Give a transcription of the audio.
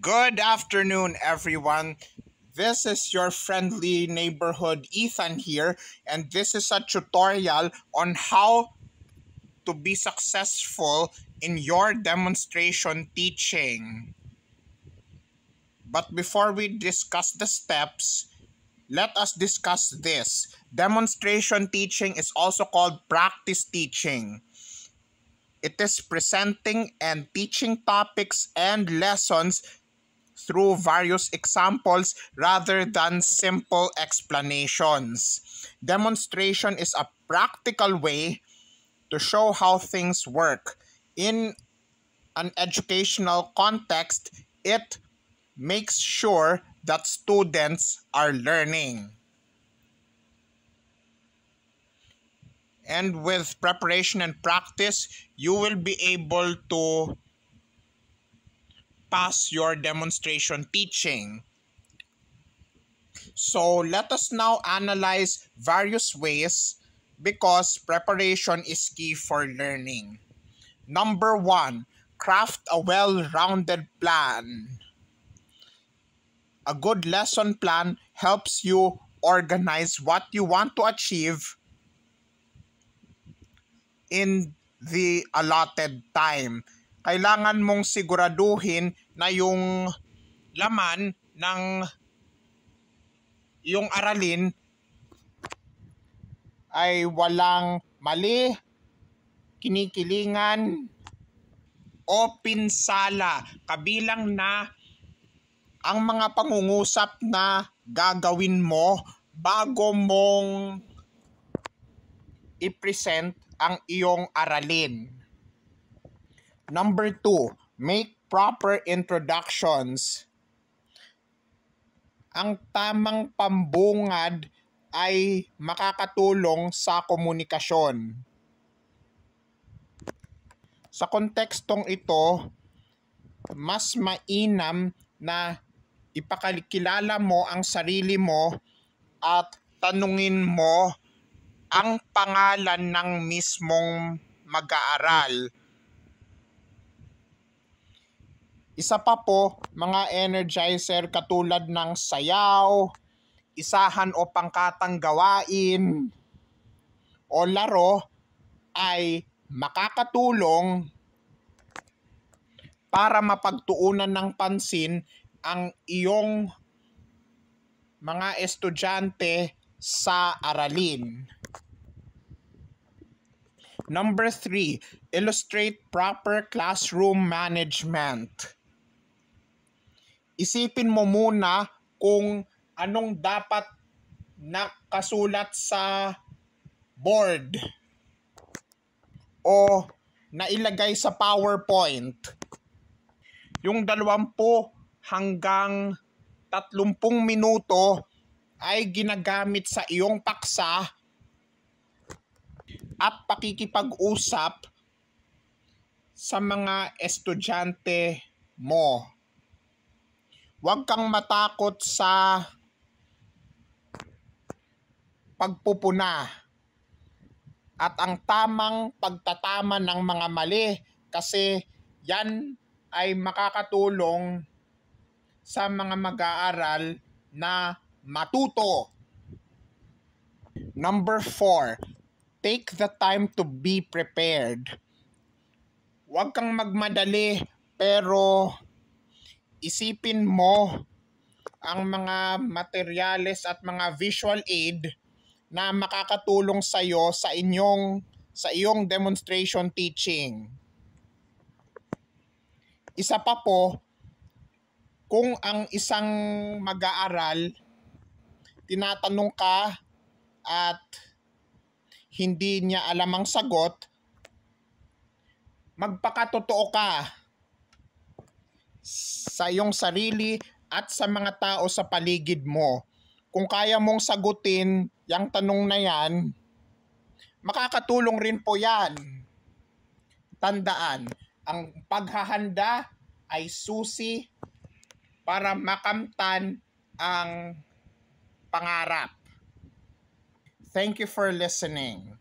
Good afternoon, everyone. This is your friendly neighborhood Ethan here, and this is a tutorial on how to be successful in your demonstration teaching. But before we discuss the steps, let us discuss this. Demonstration teaching is also called practice teaching. It is presenting and teaching topics and lessons through various examples rather than simple explanations. Demonstration is a practical way to show how things work. In an educational context, it makes sure that students are learning. And with preparation and practice, you will be able to pass your demonstration teaching. So let us now analyze various ways because preparation is key for learning. Number one, craft a well-rounded plan. A good lesson plan helps you organize what you want to achieve in the allotted time. Kailangan mong siguraduhin na yung laman ng iyong aralin ay walang mali, kinikilingan, o pinsala, kabilang na ang mga pangungusap na gagawin mo bago mong i-present ang iyong aralin. Number 2, make proper introductions. Ang tamang pambungad ay makakatulong sa komunikasyon. Sa kontekstong ito, mas mainam na ipakilala mo ang sarili mo at tanungin mo ang pangalan ng mismong mag-aaral. Isa pa po, mga energizer katulad ng sayaw, isahan o pangkatang gawain, o laro ay makakatulong para mapagtuunan ng pansin ang iyong mga estudyante sa aralin. Number 3, illustrate proper classroom management. Isipin mo muna kung anong dapat nakasulat sa board o nailagay sa PowerPoint. Yung 20 hanggang 30 minuto ay ginagamit sa iyong paksa at pakikipag-usap sa mga estudyante mo. Huwag kang matakot sa pagpupuna at ang tamang pagtatama ng mga mali kasi yan ay makakatulong sa mga mag-aaral na matuto. Number 4, take the time to be prepared. Huwag kang magmadali pero isipin mo ang mga materyales at mga visual aid na makakatulong sa iyo sa iyong demonstration teaching. Isa pa po, kung ang isang mag-aaral tinatanong ka at hindi niya alam ang sagot, magpakatotoo ka sa iyong sarili at sa mga tao sa paligid mo. Kung kaya mong sagutin yung tanong na yan, makakatulong rin po yan. Tandaan, ang paghahanda ay susi para makamtan ang pangarap. Thank you for listening.